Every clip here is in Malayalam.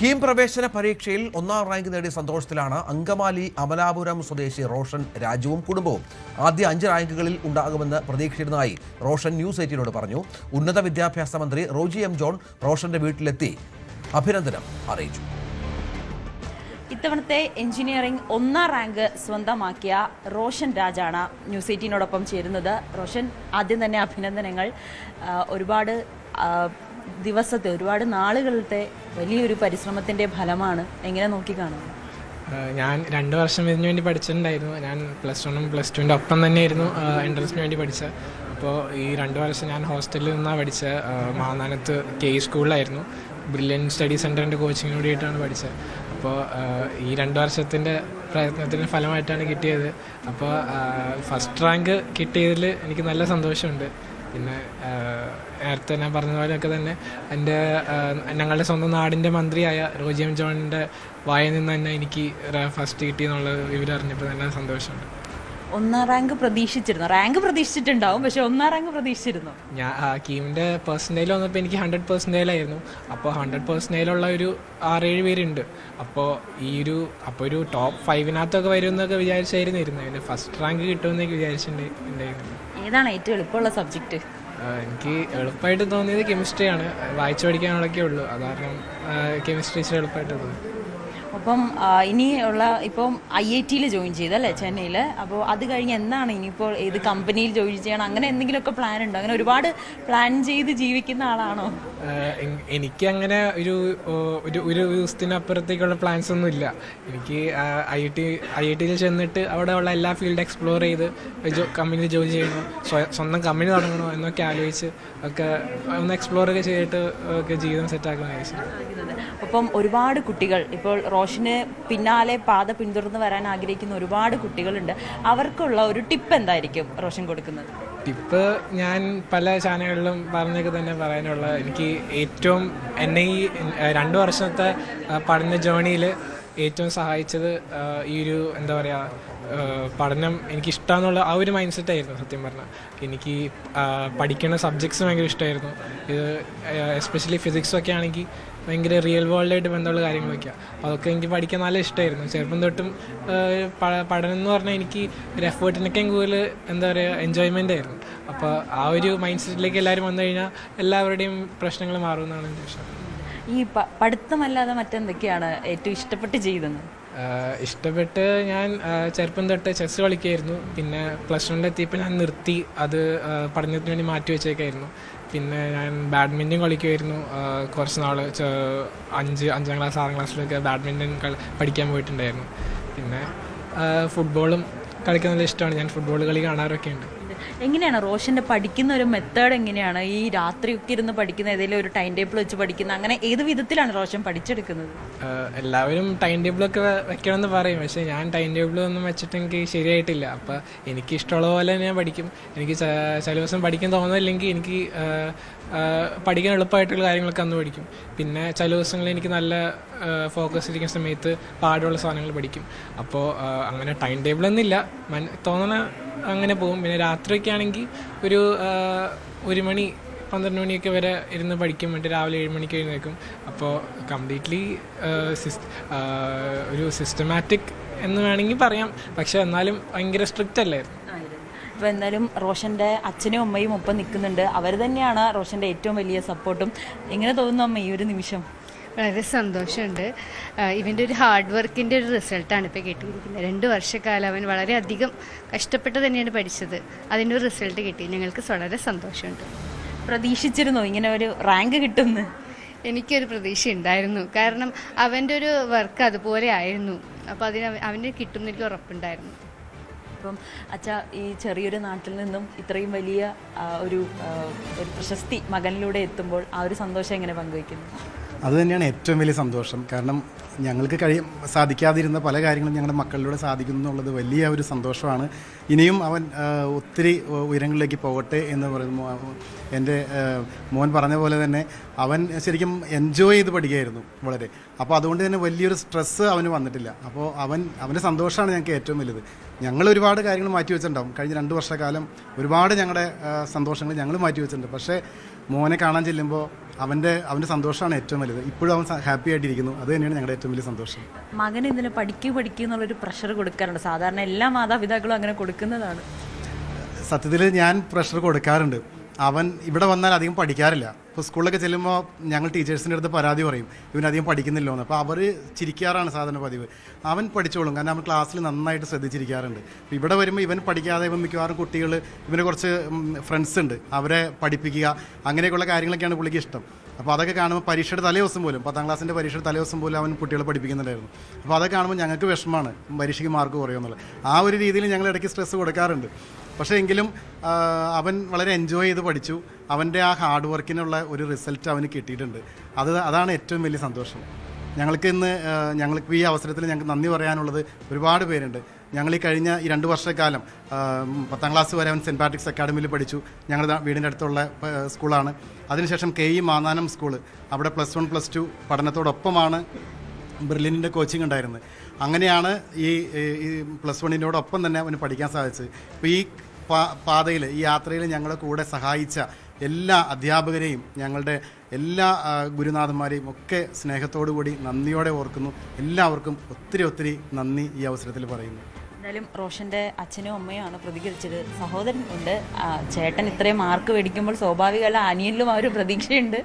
കീം പ്രവേശന പരീക്ഷയിൽ ഒന്നാം റാങ്ക് നേടിയ സന്തോഷത്തിലാണ് അങ്കമാലി അമലാപുരം സ്വദേശി റോഷൻ രാജുവും കുടുംബവും. ആദ്യ 5 റാങ്കുകളിൽ ഉണ്ടാകുമെന്ന് പ്രതീക്ഷിച്ചിരുന്നതായി റോഷൻ ന്യൂസ് 18നോട് പറഞ്ഞു. ഉന്നത വിദ്യാഭ്യാസ മന്ത്രി റോജി എം ജോൺ റോഷന്റെ വീട്ടിലെത്തി അഭിനന്ദനം അറിയിച്ചു. ഇത്തവണത്തെ എഞ്ചിനീയറിംഗ് 1ാം റാങ്ക് സ്വന്തമാക്കിയ റോഷൻ രാജാണ് ന്യൂസ് 18നോടൊപ്പം ചേരുന്നത്. റോഷൻ, ആദ്യം തന്നെ അഭിനന്ദനങ്ങൾ. ഒരുപാട് നാളുകളത്തെ വലിയൊരു പരിശ്രമത്തിൻ്റെ ഫലമാണ്. എങ്ങനെ നോക്കിക്കാണുന്നു? ഞാൻ 2 വർഷം ഇതിനു വേണ്ടി പഠിച്ചിട്ടുണ്ടായിരുന്നു. ഞാൻ +1ഉം +2ൻ്റെ ഒപ്പം തന്നെയായിരുന്നു എൻട്രൻസിന് വേണ്ടി പഠിച്ചത്. അപ്പോൾ ഈ 2 വർഷം ഞാൻ ഹോസ്റ്റലിൽ നിന്നാണ് പഠിച്ചത്. മാന്നാനത്ത് കെ സ്കൂളിലായിരുന്നു. ബ്രില്യൻ സ്റ്റഡി സെൻറ്ററിൻ്റെ കോച്ചിങ്ങിന് വേണ്ടിയിട്ടാണ് പഠിച്ചത്. അപ്പോൾ ഈ 2 വർഷത്തിൻ്റെ പ്രയത്നത്തിൻ്റെ ഫലമായിട്ടാണ് കിട്ടിയത്. അപ്പോൾ ഫസ്റ്റ് റാങ്ക് കിട്ടിയതിൽ എനിക്ക് നല്ല സന്തോഷമുണ്ട്. പിന്നെ നേരത്തെ ഞാൻ പറഞ്ഞ പോലെയൊക്കെ തന്നെ ഞങ്ങളുടെ സ്വന്തം നാടിൻ്റെ മന്ത്രിയായ റോജി എം ജോണിൻ്റെ വായിൽ നിന്ന് തന്നെ എനിക്ക് ഫസ്റ്റ് കിട്ടിയെന്നുള്ള വിവരം അറിഞ്ഞപ്പോൾ നല്ല സന്തോഷമുണ്ട്. 1ാം റാങ്ക് പ്രതീക്ഷിച്ചിരുന്നു? റാങ്ക് പ്രതീക്ഷിച്ചിട്ടുണ്ടാവും, പക്ഷെ 1ാം റാങ്ക് പ്രതീക്ഷിച്ചിരുന്നു? ഞാൻ കീമിൻ്റെ പെർസെൻറ്റേജ് വന്നപ്പോൾ എനിക്ക് 100% ആയിരുന്നു. അപ്പോൾ 100% ഒരു 6-7 പേരുണ്ട്. അപ്പോൾ ഒരു ടോപ്പ് 5-നകത്തൊക്കെ വരുമെന്നൊക്കെ വിചാരിച്ചായിരുന്നു. പിന്നെ ഫസ്റ്റ് റാങ്ക് കിട്ടുമെന്നൊക്കെ വിചാരിച്ചിട്ടുണ്ടായിരുന്നു. ഏതാണ് ഏറ്റവും എളുപ്പമുള്ള സബ്ജക്റ്റ്? എനിക്ക് എളുപ്പമായിട്ട് തോന്നിയത് കെമിസ്ട്രിയാണ്. വായിച്ചു പഠിക്കാനുള്ളൊക്കെ ഉള്ളൂ. അത് കാരണം കെമിസ്ട്രി ഇച്ചിരി എളുപ്പമായിട്ട് തോന്നി. അപ്പം ഇനിയുള്ള ഇപ്പം IIT-യിൽ ജോയിൻ ചെയ്തല്ലേ, ചെന്നൈയിൽ. അപ്പോൾ അത് കഴിഞ്ഞ് എന്താണ് ഇനിയിപ്പോൾ ഏത് കമ്പനിയിൽ ജോയിൻ ചെയ്യണം, അങ്ങനെ എന്തെങ്കിലുമൊക്കെ പ്ലാൻ ഉണ്ടോ? അങ്ങനെ ഒരുപാട് പ്ലാൻ ചെയ്ത് ജീവിക്കുന്ന ആളാണോ? എനിക്ക് അങ്ങനെ ഒരു ദിവസത്തിനപ്പുറത്തേക്കുള്ള പ്ലാൻസ് ഒന്നും ഇല്ല. എനിക്ക് IIT-യിൽ ചെന്നിട്ട് അവിടെ ഉള്ള എല്ലാ ഫീൽഡ് എക്സ്പ്ലോർ ചെയ്ത് കമ്പനിയിൽ ജോയിൻ ചെയ്യണോ, സ്വന്തം കമ്പനി തുടങ്ങണോ എന്നൊക്കെ ആലോചിച്ച് ഒക്കെ ഒന്ന് എക്സ്പ്ലോർ ഒക്കെ ചെയ്തിട്ട് ഒക്കെ ജീവിതം സെറ്റാക്കണം വിചാരിച്ചു. അപ്പം ഒരുപാട് കുട്ടികൾ ഇപ്പോൾ റോഷന് പിന്നാലെ പാത പിന്തുടർന്ന് വരാൻ ആഗ്രഹിക്കുന്ന ഒരുപാട് കുട്ടികളുണ്ട്. അവർക്കുള്ള ഒരു ടിപ്പ് എന്തായിരിക്കും റോഷൻ കൊടുക്കുന്നത്? ടിപ്പ് ഞാൻ പല ചാനലുകളിലും പറഞ്ഞൊക്കെ തന്നെ പറയാനുള്ള, എനിക്ക് ഏറ്റവും എന്നെ ഈ 2 വർഷത്തെ പഠന ജേണിയിൽ ഏറ്റവും സഹായിച്ചത് ഈ ഒരു എന്താ പറയുക, പഠനം എനിക്കിഷ്ടമെന്നുള്ള ആ ഒരു മൈൻഡ് സെറ്റായിരുന്നു. സത്യം പറഞ്ഞാൽ എനിക്ക് പഠിക്കുന്ന സബ്ജക്ട്സ് ഭയങ്കര ഇഷ്ടമായിരുന്നു. ഇത് എസ്പെഷ്യലി ഫിസിക്സൊക്കെ ആണെങ്കിൽ ഭയങ്കര റിയൽ വേൾഡായിട്ട് ബന്ധമുള്ള കാര്യങ്ങളൊക്കെയാണ്. അപ്പോൾ അതൊക്കെ എനിക്ക് പഠിക്കാൻ നല്ല ഇഷ്ടമായിരുന്നു. ചെറുപ്പം തൊട്ടും പഠനം എന്ന് പറഞ്ഞാൽ എനിക്ക് ഒരു എഫേർട്ടിനൊക്കെ കൂടുതൽ എന്താ പറയുക എൻജോയ്മെൻ്റ് ആയിരുന്നു. അപ്പോൾ ആ ഒരു മൈൻഡ് സെറ്റിലേക്ക് എല്ലാവരും വന്നു കഴിഞ്ഞാൽ എല്ലാവരുടെയും പ്രശ്നങ്ങൾ മാറുമെന്നാണ് എൻ്റെ വിശ്വാസം. ഈ പഠിത്തമല്ലാതെ മറ്റെന്തൊക്കെയാണ് ഏറ്റവും ഇഷ്ടപ്പെട്ട് ചെയ്തത്? ഇഷ്ടപ്പെട്ട് ഞാൻ ചെറുപ്പം തൊട്ട് ചെസ്സ് കളിക്കുമായിരുന്നു. പിന്നെ +1-ലെത്തിയപ്പോൾ ഞാൻ നിർത്തി. അത് പഠനത്തിന് വേണ്ടി മാറ്റി വെച്ചേക്കായിരുന്നു. പിന്നെ ഞാൻ ബാഡ്മിൻ്റൺ കളിക്കുമായിരുന്നു കുറച്ച് നാൾ. 5ാം ക്ലാസ് 6ാം ക്ലാസ്സിലൊക്കെ ബാഡ്മിൻ്റൺ പഠിക്കാൻ പോയിട്ടുണ്ടായിരുന്നു. പിന്നെ ഫുട്ബോളും കളിക്കാൻ നല്ല ഇഷ്ടമാണ്. ഞാൻ ഫുട്ബോൾ കളി കാണാറൊക്കെ ഉണ്ട്. എങ്ങനെയാണ് റോഷൻ്റെ പഠിക്കുന്ന ഒരു മെത്തേഡ്? എങ്ങനെയാണ് ഈ രാത്രിയൊക്കെ ഇരുന്ന് പഠിക്കുന്ന, ഏതെങ്കിലും ഒരു ടൈം ടേബിൾ വെച്ച് പഠിക്കുന്ന, അങ്ങനെ ഏത് വിധത്തിലാണ് റോഷൻ പഠിച്ചെടുക്കുന്നത്? എല്ലാവരും ടൈം ടേബിളൊക്കെ വെക്കണമെന്ന് പറയും, പക്ഷേ ഞാൻ ടൈം ടേബിളൊന്നും വെച്ചിട്ട് എനിക്ക് ശരിയായിട്ടില്ല. അപ്പോൾ എനിക്കിഷ്ടമുള്ള പോലെ ഞാൻ പഠിക്കും. എനിക്ക് ചില ദിവസം പഠിക്കാൻ തോന്നുന്നില്ലെങ്കിൽ എനിക്ക് പഠിക്കാൻ എളുപ്പമായിട്ടുള്ള കാര്യങ്ങളൊക്കെ അന്ന് പഠിക്കും. പിന്നെ ചില ദിവസങ്ങളിൽ എനിക്ക് നല്ല ഫോക്കസ് ഇരിക്കുന്ന സമയത്ത് പാടുള്ള സാധനങ്ങൾ പഠിക്കും. അപ്പോൾ അങ്ങനെ ടൈം ടേബിളൊന്നുമില്ല, തോന്നണ അങ്ങനെ പോകും. പിന്നെ രാത്രിയൊക്കെ ആണെങ്കിൽ ഒരു 1 മണി 12 മണിയൊക്കെ വരെ ഇരുന്ന് പഠിക്കും. വേണ്ടി രാവിലെ 7 മണിക്ക് എഴുന്നേൽക്കും. അപ്പോൾ കംപ്ലീറ്റ്ലി ഒരു സിസ്റ്റമാറ്റിക് എന്ന് വേണമെങ്കിൽ പറയാം, പക്ഷെ എന്നാലും ഭയങ്കര സ്ട്രിക്റ്റ് അല്ലായിരുന്നു. അപ്പോൾ എന്തായാലും റോഷൻ്റെ അച്ഛനും അമ്മയും ഒപ്പം നിൽക്കുന്നുണ്ട്. അവർ തന്നെയാണ് റോഷൻ്റെ ഏറ്റവും വലിയ സപ്പോർട്ടും. എങ്ങനെ തോന്നുന്നു അമ്മ ഈ ഒരു നിമിഷം? വളരെ സന്തോഷമുണ്ട്. ഇവൻ്റെ ഒരു ഹാർഡ് വർക്കിൻ്റെ ഒരു റിസൾട്ടാണ് ഇപ്പോൾ കിട്ടിയിരിക്കുന്നത്. 2 വർഷക്കാലം അവൻ വളരെയധികം കഷ്ടപ്പെട്ട് തന്നെയാണ് പഠിച്ചത്. അതിൻ്റെ ഒരു റിസൾട്ട് കിട്ടി. ഞങ്ങൾക്ക് വളരെ സന്തോഷമുണ്ട്. പ്രതീക്ഷിച്ചിരുന്നോ ഇങ്ങനെ ഒരു റാങ്ക് കിട്ടുമെന്ന്? എനിക്കൊരു പ്രതീക്ഷ ഉണ്ടായിരുന്നു. കാരണം അവൻ്റെ ഒരു വർക്ക് അതുപോലെ ആയിരുന്നു. അപ്പോൾ അവന് കിട്ടുമെന്ന് എനിക്ക് ഉറപ്പുണ്ടായിരുന്നു. അപ്പം അച്ഛാ, ഈ ചെറിയൊരു നാട്ടിൽ നിന്നും ഇത്രയും വലിയ ഒരു പ്രശസ്തി മകനിലൂടെ എത്തുമ്പോൾ ആ ഒരു സന്തോഷം എങ്ങനെ പങ്കുവയ്ക്കുന്നു? അതുതന്നെയാണ് ഏറ്റവും വലിയ സന്തോഷം. കാരണം ഞങ്ങൾക്ക് സാധിക്കാതിരുന്ന പല കാര്യങ്ങളും ഞങ്ങളുടെ മക്കളിലൂടെ സാധിക്കുന്നു എന്നുള്ളത് വലിയ ഒരു സന്തോഷമാണ്. ഇനിയും അവൻ ഒത്തിരി ഉയരങ്ങളിലേക്ക് പോകട്ടെ എന്ന് പറയുന്നു. എൻ്റെ മോൻ പറഞ്ഞ പോലെ തന്നെ അവൻ ശരിക്കും എൻജോയ് ചെയ്ത് പഠിക്കുകയായിരുന്നു വളരെ. അപ്പോൾ അതുകൊണ്ട് തന്നെ വലിയൊരു സ്ട്രെസ്സ് അവന് വന്നിട്ടില്ല. അപ്പോൾ അവൻ്റെ സന്തോഷമാണ് ഞങ്ങൾക്ക് ഏറ്റവും വലുത്. ഞങ്ങൾ ഒരുപാട് കാര്യങ്ങൾ മാറ്റി വെച്ചിട്ടുണ്ടാവും. കഴിഞ്ഞ 2 വർഷക്കാലം ഒരുപാട് ഞങ്ങളുടെ സന്തോഷങ്ങൾ ഞങ്ങൾ മാറ്റി വെച്ചിട്ടുണ്ട്. പക്ഷേ മോനെ കാണാൻ ചെല്ലുമ്പോൾ അവൻ്റെ സന്തോഷമാണ് ഏറ്റവും വലുത്. ഇപ്പോഴും അവൻ ഹാപ്പി ആയിട്ടിരിക്കുന്നു. അത് തന്നെയാണ് ഞങ്ങളുടെ ഏറ്റവും വലിയ സന്തോഷം. മകന് ഇതിന് പഠിക്കൂ എന്നുള്ളൊരു പ്രഷർ കൊടുക്കാറുണ്ട്. സാധാരണ എല്ലാ മാതാപിതാക്കളും അങ്ങനെ കൊടുക്കുന്നതാണ്. സത്യത്തിൽ ഞാൻ പ്രഷർ കൊടുക്കാറുണ്ട്. അവൻ ഇവിടെ വന്നാൽ അധികം പഠിക്കാറില്ല. ഇപ്പോൾ സ്കൂളിലൊക്കെ ചെല്ലുമ്പോൾ ഞങ്ങൾ ടീച്ചേഴ്സിൻ്റെ അടുത്ത് പരാതി പറയും ഇവനധികം പഠിക്കുന്നില്ലോ എന്ന്. അപ്പോൾ അവർ ചിരിക്കാറാണ് സാധാരണ പതിവ്. അവൻ പഠിച്ചോളും, കാരണം അവൻ ക്ലാസ്സിൽ നന്നായിട്ട് ശ്രദ്ധിച്ചിരിക്കാറുണ്ട്. അപ്പോൾ ഇവിടെ വരുമ്പോൾ ഇവൻ പഠിക്കാതെ ഇവൻ മിക്കവാറും കുട്ടികൾ ഇവന് കുറച്ച് ഫ്രണ്ട്സ് ഉണ്ട്, അവരെ പഠിപ്പിക്കുക, അങ്ങനെയൊക്കെയുള്ള കാര്യങ്ങളൊക്കെയാണ് പുള്ളിക്ക് ഇഷ്ടം. അപ്പോൾ അതൊക്കെ കാണുമ്പോൾ പരീക്ഷയുടെ തലേദിവസം പോലും 10ാം ക്ലാസ്സിൻ്റെ പരീക്ഷയുടെ തലേദിവസം പോലും അവൻ കുട്ടികളെ പഠിപ്പിക്കുന്നുണ്ടായിരുന്നു. അപ്പോൾ അതൊക്കെ കാണുമ്പോൾ ഞങ്ങൾക്ക് വിഷമമാണ് പരീക്ഷയ്ക്ക് മാർക്ക് കുറയുമെന്നുള്ളത്. ആ ഒരു രീതിയിൽ ഞങ്ങൾ ഇടയ്ക്ക് സ്ട്രെസ് കൊടുക്കാറുണ്ട്. പക്ഷേ എങ്കിലും അവൻ വളരെ എൻജോയ് ചെയ്ത് പഠിച്ചു. അവൻ്റെ ആ ഹാർഡ് വർക്കിനുള്ള ഒരു റിസൾട്ട് അവന് കിട്ടിയിട്ടുണ്ട്. അതാണ് ഏറ്റവും വലിയ സന്തോഷം. ഞങ്ങൾക്ക് ഈ അവസരത്തിൽ ഞങ്ങൾക്ക് നന്ദി പറയാനുള്ളത് ഒരുപാട് പേരുണ്ട്. ഞങ്ങൾ ഈ കഴിഞ്ഞ 2 വർഷക്കാലം 10ാം ക്ലാസ് വരെ അവൻ സെൻറ്റ് പാട്രിക്സ് അക്കാഡമിയിൽ പഠിച്ചു. ഞങ്ങളുടെ വീടിൻ്റെ അടുത്തുള്ള സ്കൂളാണ്. അതിനുശേഷം KE മാന്നാനം സ്കൂള്, അവിടെ +1 +2 പഠനത്തോടൊപ്പമാണ് ബെർലിനിൻ്റെ കോച്ചിങ് ഉണ്ടായിരുന്നത്. അങ്ങനെയാണ് ഈ +1-നോടൊപ്പം തന്നെ അവന് പഠിക്കാൻ സാധിച്ചത്. ഇപ്പോൾ ഈ പാതയിൽ, ഈ യാത്രയിൽ ഞങ്ങളുടെ കൂടെ സഹായിച്ച എല്ലാ അധ്യാപകരെയും ഞങ്ങളുടെ എല്ലാ ഗുരുനാഥന്മാരെയും ഒക്കെ സ്നേഹത്തോടു കൂടി നന്ദിയോടെ ഓർക്കുന്നു. എല്ലാവർക്കും ഒത്തിരി നന്ദി ഈ അവസരത്തിൽ പറയുന്നു. എന്തായാലും റോഷൻ്റെ അച്ഛനും അമ്മയുമാണ് പ്രതികരിച്ചത്. സഹോദരൻ ഉണ്ട്. ചേട്ടൻ ഇത്രയും മാർക്ക് മേടിക്കുമ്പോൾ സ്വാഭാവികമല്ല അനിയനിലും ആ ഒരു പ്രതീക്ഷയുണ്ട്.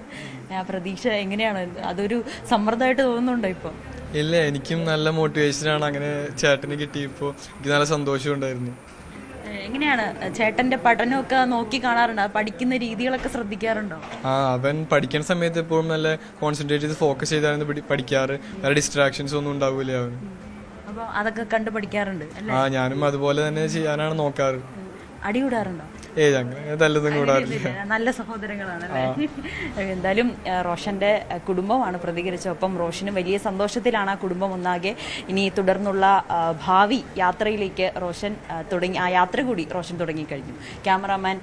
ആ പ്രതീക്ഷ എങ്ങനെയാണ്? അതൊരു സമ്മർദ്ദമായിട്ട് തോന്നുന്നുണ്ടോ ഇപ്പോൾ? ഇല്ല, എനിക്കും നല്ല മോട്ടിവേഷനാണ് അങ്ങനെ ചേട്ടന് കിട്ടിയപ്പോൾ. എനിക്ക് നല്ല സന്തോഷമുണ്ടായിരുന്നു. എങ്ങനെയാണ് ചേട്ടൻ്റെ പഠനമൊക്കെ നോക്കി കാണാറുണ്ടോ? പഠിക്കുന്ന രീതികളൊക്കെ ശ്രദ്ധിക്കാറുണ്ടോ? അവൻ പഠിക്കുന്ന സമയത്ത് എപ്പോഴും നല്ല കോൺസെൻട്രേറ്റ് ചെയ്ത് ഫോക്കസ് ചെയ്തായിരുന്നു പഠിക്കാറ്. വേറെ ഡിസ്ട്രാക്ഷൻസ് ഒന്നും ഉണ്ടാവില്ല അവന്. അപ്പോൾ അതൊക്കെ കണ്ട് പഠിക്കാറുണ്ട് അല്ലേ? ഞാനും അതുപോലെ തന്നെ ചെയ്യാനാണ് നോക്കാറ്. അടി കൂടാറുണ്ടോ? അങ്ങനെ നല്ലതും കൂടാറില്ല. നല്ല സഹോദരങ്ങളാണല്ലേ? എന്തായാലും റോഷന്റെ കുടുംബമാണ് പ്രതികരിച്ചത്. ഒപ്പം റോഷന് വലിയ സന്തോഷത്തിലാണ് ആ കുടുംബം ഒന്നാകെ. ഇനി തുടർന്നുള്ള ഭാവി യാത്രയിലേക്ക് റോഷൻ ആ യാത്ര കൂടി റോഷൻ തുടങ്ങിക്കഴിഞ്ഞു. ക്യാമറാമാൻ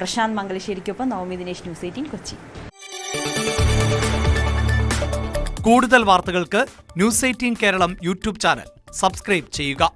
പ്രശാന്ത് മംഗലശ്ശേരിക്കൊപ്പം നവമി ദിനേശ്, ന്യൂസ് 18 കൊച്ചി. കൂടുതൽ വാർത്തകൾക്ക് news 18 Keralam YouTube channel subscribe ചെയ്യുക.